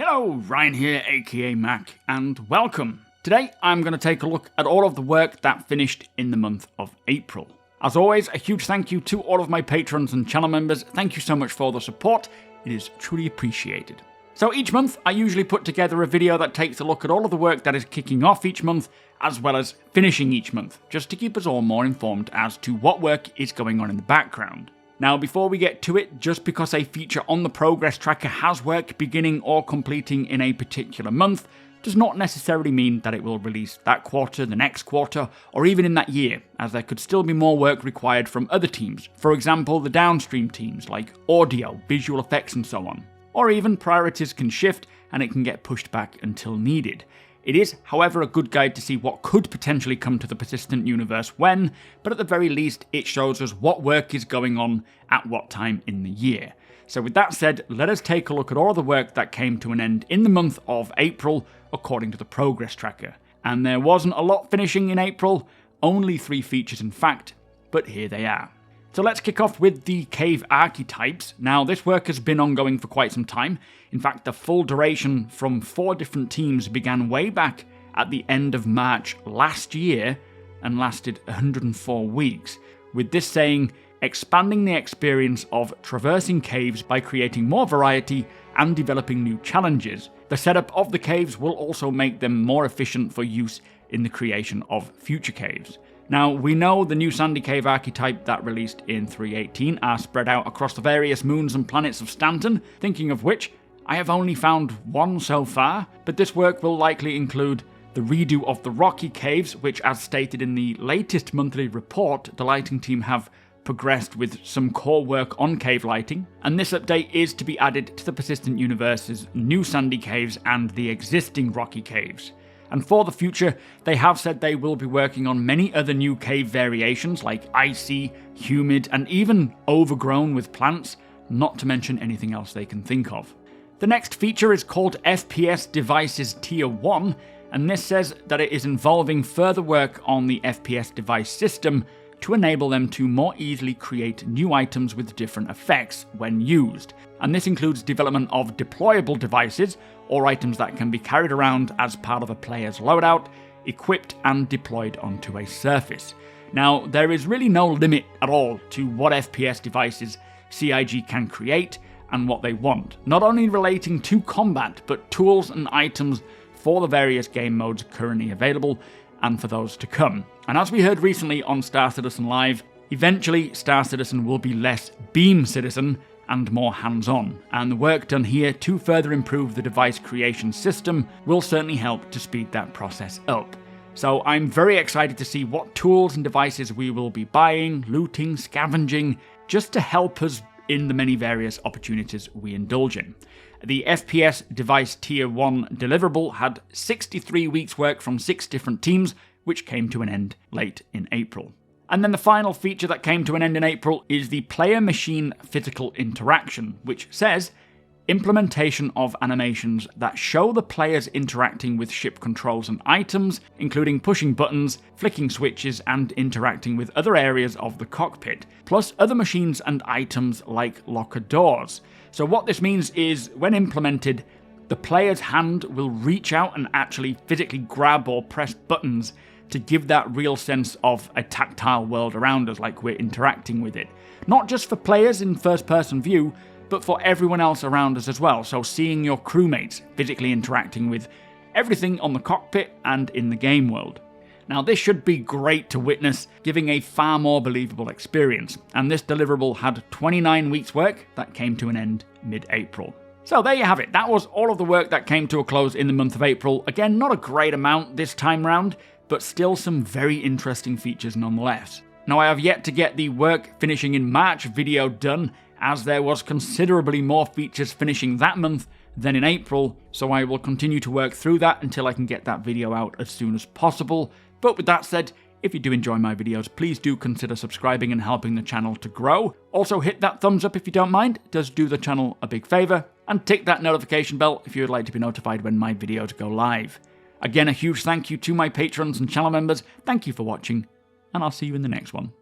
Hello, Ryan here, aka Mac, and welcome. Today I'm going to take a look at all of the work that finished in the month of April. As always, a huge thank you to all of my patrons and channel members. Thank you so much for the support. It is truly appreciated. So each month I usually put together a video that takes a look at all of the work that is kicking off each month, as well as finishing each month, just to keep us all more informed as to what work is going on in the background. Now, before we get to it, just because a feature on the progress tracker has work beginning or completing in a particular month, does not necessarily mean that it will release that quarter, the next quarter, or even in that year, as there could still be more work required from other teams. For example, the downstream teams like audio, visual effects and so on. Or even priorities can shift and it can get pushed back until needed. It is, however, a good guide to see what could potentially come to the persistent universe when, but at the very least it shows us what work is going on at what time in the year. So with that said, let us take a look at all the work that came to an end in the month of April according to the progress tracker. And there wasn't a lot finishing in April, only 3 features in fact, but here they are. So let's kick off with the cave archetypes. Now, this work has been ongoing for quite some time. In fact, the full duration from 4 different teams began way back at the end of March last year and lasted 104 weeks, with this saying, expanding the experience of traversing caves by creating more variety and developing new challenges. The setup of the caves will also make them more efficient for use in the creation of future caves. Now, we know the new Sandy Cave archetype that released in 3.18 are spread out across the various moons and planets of Stanton, thinking of which, I have only found 1 so far, but this work will likely include the redo of the Rocky Caves, which as stated in the latest monthly report, the lighting team have progressed with some core work on cave lighting, and this update is to be added to the Persistent Universe's new Sandy Caves and the existing Rocky Caves. And for the future, they have said they will be working on many other new cave variations like icy, humid, and even overgrown with plants, not to mention anything else they can think of. The next feature is called FPS Devices Tier 1, and this says that it is involving further work on the FPS device system to enable them to more easily create new items with different effects when used. And this includes development of deployable devices, or items that can be carried around as part of a player's loadout, equipped and deployed onto a surface. Now, there is really no limit at all to what FPS devices CIG can create and what they want, not only relating to combat, but tools and items for the various game modes currently available, and for those to come. And as we heard recently on Star Citizen Live, eventually Star Citizen will be less Beam Citizen and more hands-on, and the work done here to further improve the device creation system will certainly help to speed that process up. So I'm very excited to see what tools and devices we will be buying, looting, scavenging, just to help us in the many various opportunities we indulge in. The FPS Device Tier 1 deliverable had 63 weeks work from 6 different teams, which came to an end late in April. And then the final feature that came to an end in April is the player-machine physical interaction, which says, implementation of animations that show the players interacting with ship controls and items, including pushing buttons, flicking switches, and interacting with other areas of the cockpit, plus other machines and items like locker doors. So what this means is, when implemented, the player's hand will reach out and actually physically grab or press buttons to give that real sense of a tactile world around us, like we're interacting with it. Not just for players in first-person view, but for everyone else around us as well, so seeing your crewmates physically interacting with everything on the cockpit and in the game world. Now, this should be great to witness, giving a far more believable experience, and this deliverable had 29 weeks work that came to an end mid-April. So there you have it, that was all of the work that came to a close in the month of April. Again, not a great amount this time round, but still some very interesting features nonetheless. Now, I have yet to get the work finishing in March video done, as there was considerably more features finishing that month than in April, so I will continue to work through that until I can get that video out as soon as possible. But with that said, if you do enjoy my videos, please do consider subscribing and helping the channel to grow. Also hit that thumbs up if you don't mind, it does do the channel a big favour, and tick that notification bell if you would like to be notified when my videos go live. Again, a huge thank you to my patrons and channel members, thank you for watching, and I'll see you in the next one.